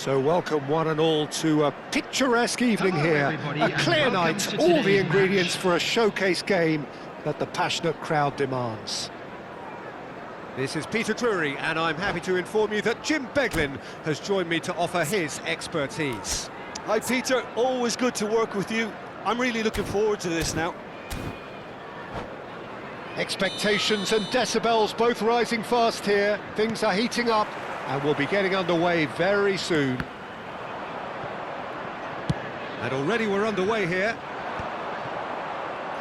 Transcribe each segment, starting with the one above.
So welcome one and all to a picturesque evening here. A clear night, all the ingredients for a showcase game that the passionate crowd demands. This is Peter Drury, and I'm happy to inform you that Jim Beglin has joined me to offer his expertise. Hi Peter, always good to work with you. I'm really looking forward to this now. Expectations and decibels both rising fast here. Things are heating up and we'll be getting underway very soon. And already we're underway here.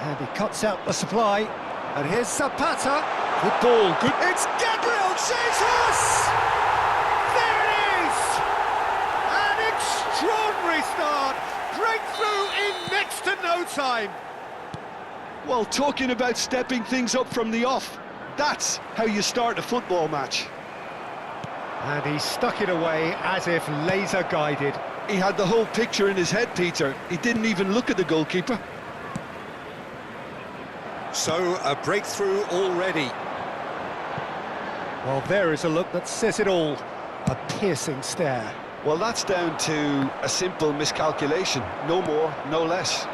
And he cuts out the supply. And here's Zapata. Good ball, good... It's Gabriel Jesus! There it is! An extraordinary start. Breakthrough in next to no time. Well, talking about stepping things up from the off, that's how you start a football match. And he stuck it away as if laser-guided. He had the whole picture in his head, Peter. He didn't even look at the goalkeeper. So, a breakthrough already. Well, there is a look that says it all. A piercing stare. Well, that's down to a simple miscalculation. No more, no less.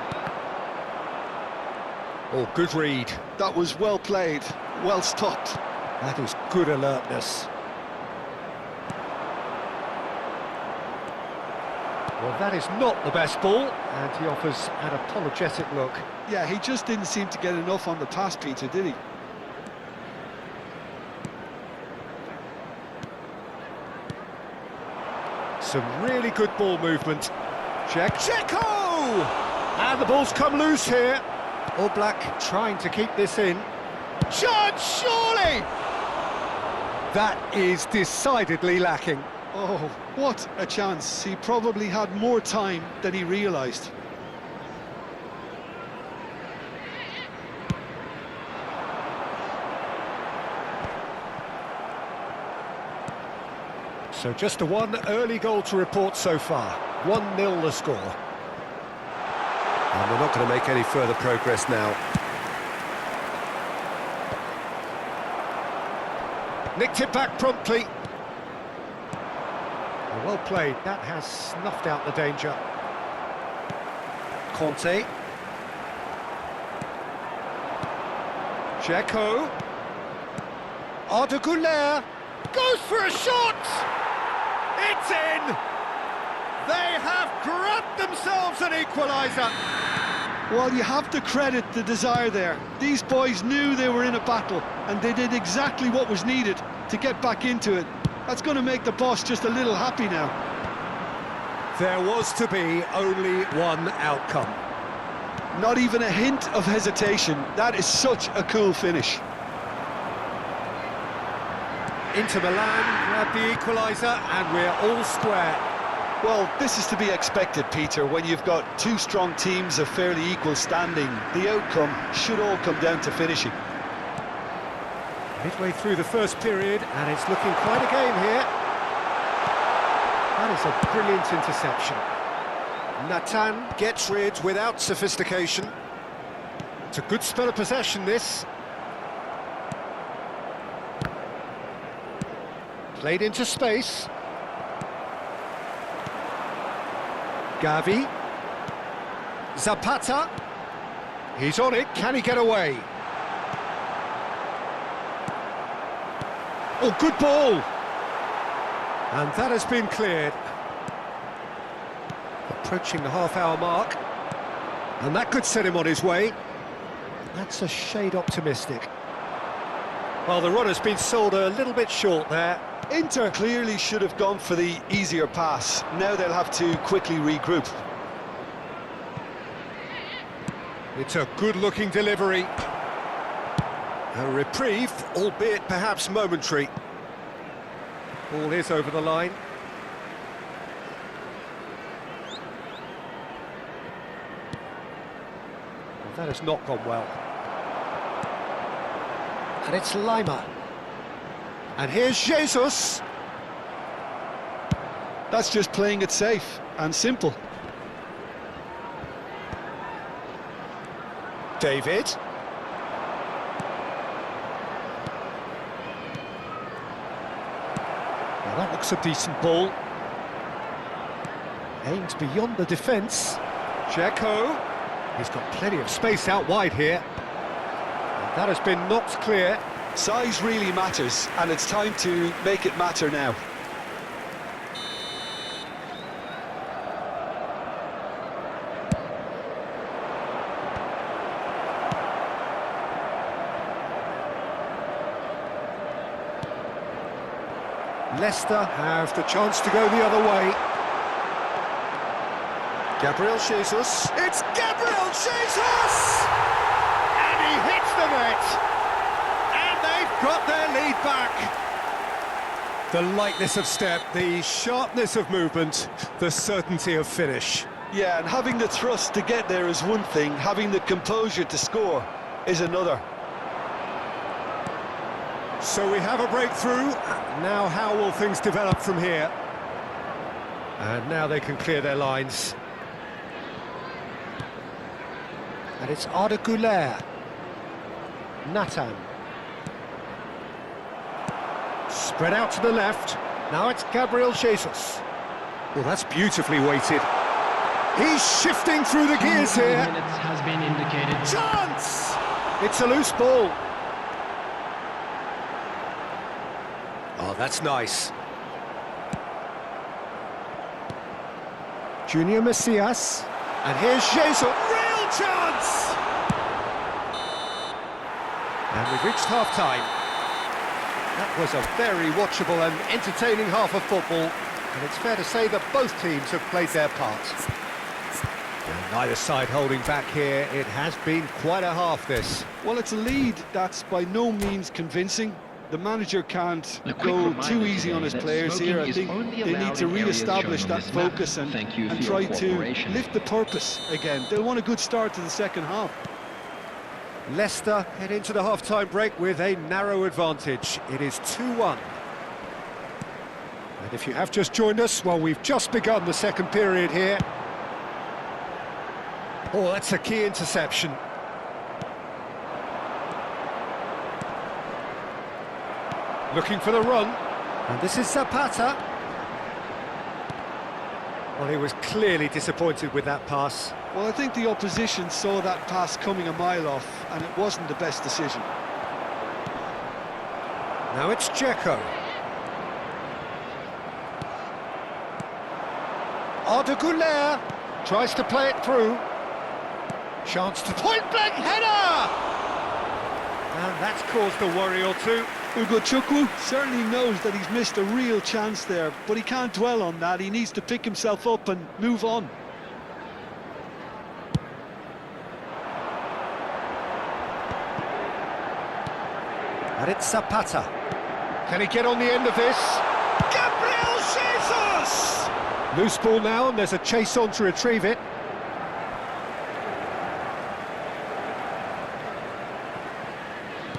Oh, good read. That was well played, well stopped. That is good alertness. Well, that is not the best ball, and he offers an apologetic look. Yeah, he just didn't seem to get enough on the pass, Peter, did he? Some really good ball movement. Checo! And the ball's come loose here. All Black trying to keep this in. Shot, surely! That is decidedly lacking. Oh, what a chance. He probably had more time than he realised. So just a one early goal to report so far. 1-0 the score. And we're not going to make any further progress now. Nicked it back promptly. Well played, that has snuffed out the danger. Conte. Checo. Arda Güler goes for a shot! It's in! They have grabbed themselves an equaliser. Well, you have to credit the desire there. These boys knew they were in a battle, and they did exactly what was needed to get back into it. That's going to make the boss just a little happy now. There was to be only one outcome. Not even a hint of hesitation. That is such a cool finish. Inter Milan grab the equaliser, and we're all square. Well, this is to be expected, Peter. When you've got two strong teams of fairly equal standing, the outcome should all come down to finishing. Midway through the first period, and it's looking quite a game here. That is a brilliant interception. Nathan gets rid without sophistication. It's a good spell of possession, this. Played into space. Gavi. Zapata. He's on it, can he get away? Oh, good ball! And that has been cleared. Approaching the half-hour mark. And that could set him on his way. That's a shade optimistic. Well, the run has been sold a little bit short there. Inter clearly should have gone for the easier pass. Now they'll have to quickly regroup. It's a good-looking delivery. A reprieve, albeit perhaps momentary. Ball is over the line. Well, that has not gone well. And it's Lima. And here's Jesus. That's just playing it safe and simple. David. Well, that looks a decent ball. Aims beyond the defence. Dzeko. He's got plenty of space out wide here. And that has been knocked clear. Size really matters, and it's time to make it matter now. Leicester have the chance to go the other way. Gabriel Jesus. It's Gabriel Jesus! And he hits the net! And they've got their lead back. The lightness of step, the sharpness of movement, the certainty of finish. Yeah, and having the thrust to get there is one thing, having the composure to score is another. So we have a breakthrough. Now how will things develop from here? And now they can clear their lines. And it's Arda Güler. Nathan. Spread out to the left. Now it's Gabriel Jesus. Well, that's beautifully weighted. He's shifting through the gears here. Minutes has been indicated. Chance! It's a loose ball. Oh, that's nice. Junior Messias. And here's Jesus. Real chance! And we've reached half-time. That was a very watchable and entertaining half of football. And it's fair to say that both teams have played their part. And neither side holding back here. It has been quite a half, this. Well, it's a lead that's by no means convincing. The manager can't go too easy on his players here. I think they need to re-establish that focus and try to lift the purpose again. They'll want a good start to the second half. Leicester head into the half-time break with a narrow advantage. It is 2-1. And if you have just joined us, well, we've just begun the second period here. Oh, that's a key interception. Looking for the run, and this is Zapata. Well, he was clearly disappointed with that pass. Well, I think the opposition saw that pass coming a mile off, and it wasn't the best decision. Now it's Dzeko. Arda Güler tries to play it through. Chance to point-blank header! And that's caused a worry or two. Ugo Chukwu certainly knows that he's missed a real chance there, but he can't dwell on that. He needs to pick himself up and move on. And it's Zapata. Can he get on the end of this? Gabriel Jesus! Loose ball now, and there's a chase on to retrieve it.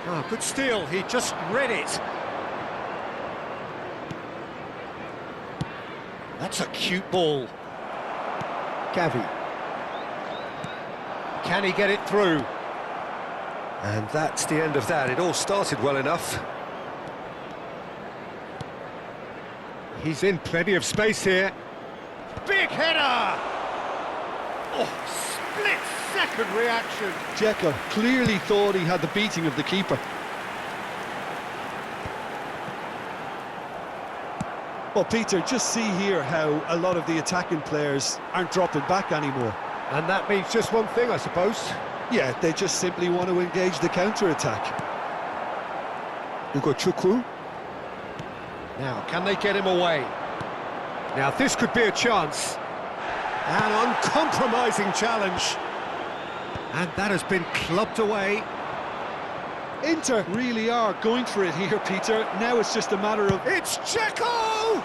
Oh, good steal, he just read it. That's a cute ball. Gavi. Can he get it through? And that's the end of that. It all started well enough. He's in plenty of space here. Big header! Oh, split-second reaction. Dzeko clearly thought he had the beating of the keeper. Well, Peter, just see here how a lot of the attacking players aren't dropping back anymore. And that means just one thing, I suppose. Yeah, they just simply want to engage the counter-attack. Ugo Chukwu. Now, can they get him away? Now, this could be a chance. An uncompromising challenge. And that has been clubbed away. Inter really are going for it here, Peter. Now it's just a matter of... It's Dzeko!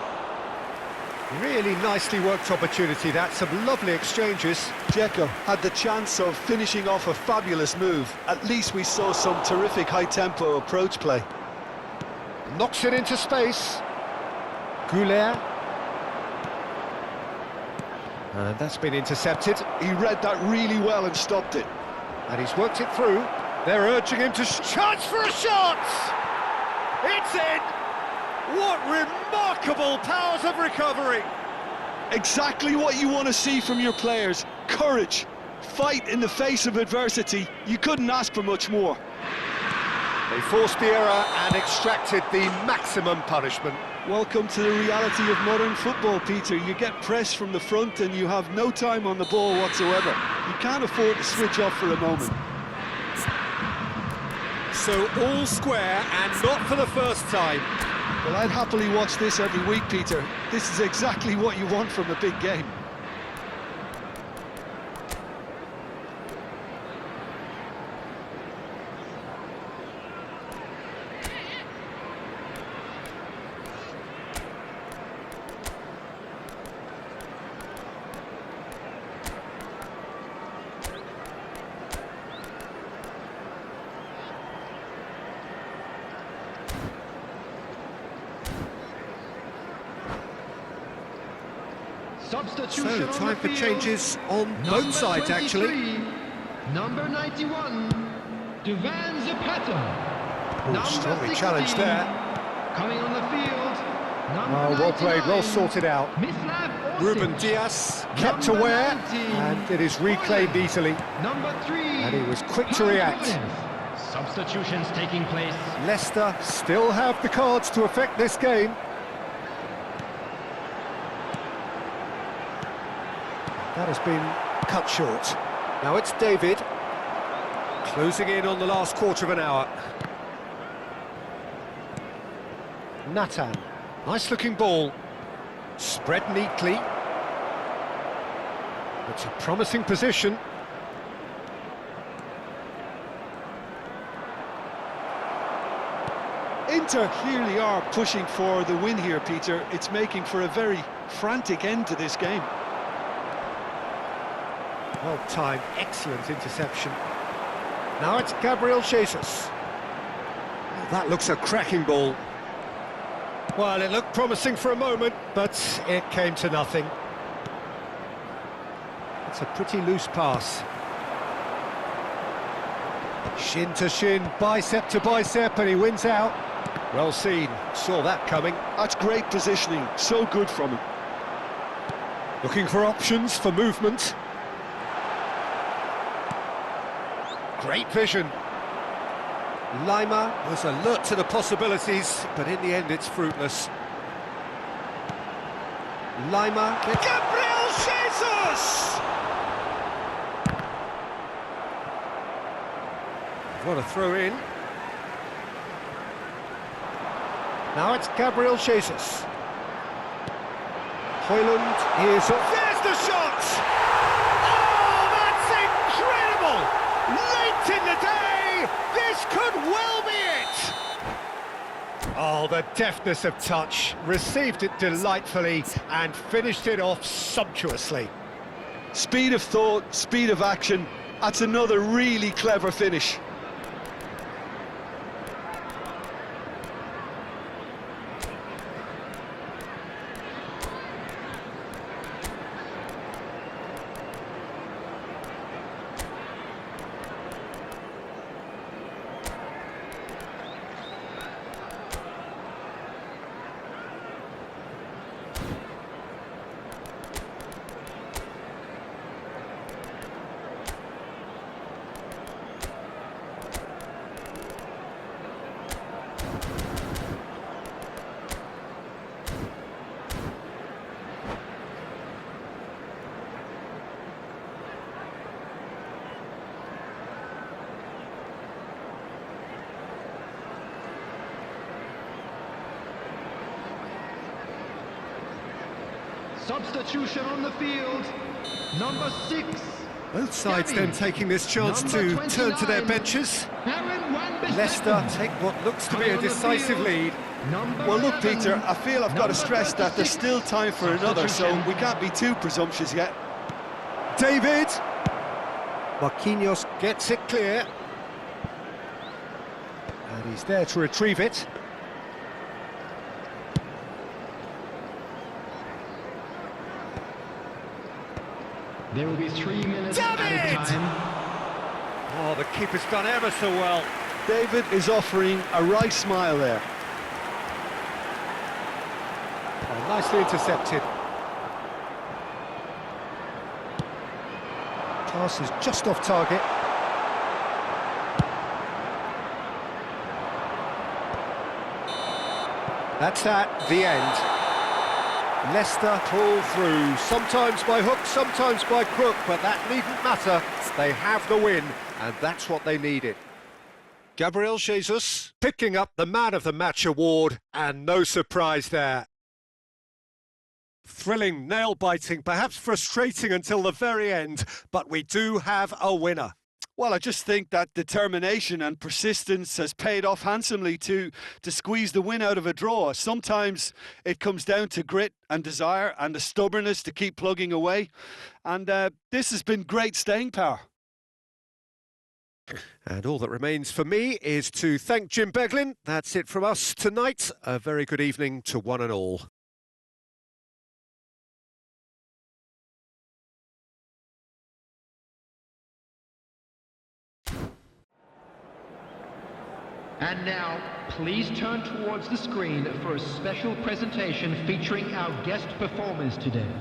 Really nicely worked opportunity, that. Some lovely exchanges. Dzeko had the chance of finishing off a fabulous move. At least we saw some terrific high-tempo approach play. Knocks it into space. Güler. And that's been intercepted. He read that really well and stopped it. And he's worked it through. They're urging him to chance for a shot! It's in! What remarkable powers of recovery! Exactly what you want to see from your players. Courage, fight in the face of adversity. You couldn't ask for much more. They forced the error and extracted the maximum punishment. Welcome to the reality of modern football, Peter. You get pressed from the front and you have no time on the ball whatsoever. You can't afford to switch off for a moment. So all square and not for the first time. Well, I'd happily watch this every week, Peter. This is exactly what you want from a big game. So, time for changes on both sides, actually. Number 91, Duvan Zapata. Strongly challenged there. Coming on the field, Well played, well sorted out. Mislav Ruben Diaz kept aware, and it is reclaimed easily. Number 3, And he was quick to react. Substitutions taking place. Leicester still have the cards to affect this game. That has been cut short. Now it's David, closing in on the last quarter of an hour. Nathan, nice looking ball, spread neatly. It's a promising position. Inter clearly are pushing for the win here, Peter. It's making for a very frantic end to this game. Well timed, excellent interception. Now it's Gabriel Jesus. Well, that looks a cracking ball. Well, it looked promising for a moment, but it came to nothing. It's a pretty loose pass. Shin to shin, bicep to bicep, and he wins out. Well seen, saw that coming. That's great positioning, so good from him. Looking for options for movement. Great vision. Lima was alert to the possibilities, but in the end it's fruitless. Lima... Gabriel Jesus! What a throw in. Now it's Gabriel Jesus. Højlund is... There's the shot! Oh, that's incredible! Late in the day, this could well be it! Oh, the deftness of touch, received it delightfully and finished it off sumptuously. Speed of thought, speed of action, that's another really clever finish. Substitution on the field, number 6. Both sides then taking this chance to turn to their benches. Leicester take what looks to be a decisive lead. Well, look, Peter, I feel I've got to stress that there's still time for another, so we can't be too presumptuous yet. David! Marquinhos gets it clear. And he's there to retrieve it. There will be 3 minutes added time. Oh, the keeper's done ever so well. David is offering a right smile there. Oh, nicely intercepted. Pass is just off target. That's the end. Leicester pull through, sometimes by hook, sometimes by crook, but that needn't matter. They have the win, and that's what they needed. Gabriel Jesus picking up the Man of the Match award, and no surprise there. Thrilling, nail-biting, perhaps frustrating until the very end, but we do have a winner. Well, I just think that determination and persistence has paid off handsomely to squeeze the win out of a draw. Sometimes it comes down to grit and desire and the stubbornness to keep plugging away. And this has been great staying power. And all that remains for me is to thank Jim Beglin. That's it from us tonight. A very good evening to one and all. And now, please turn towards the screen for a special presentation featuring our guest performers today.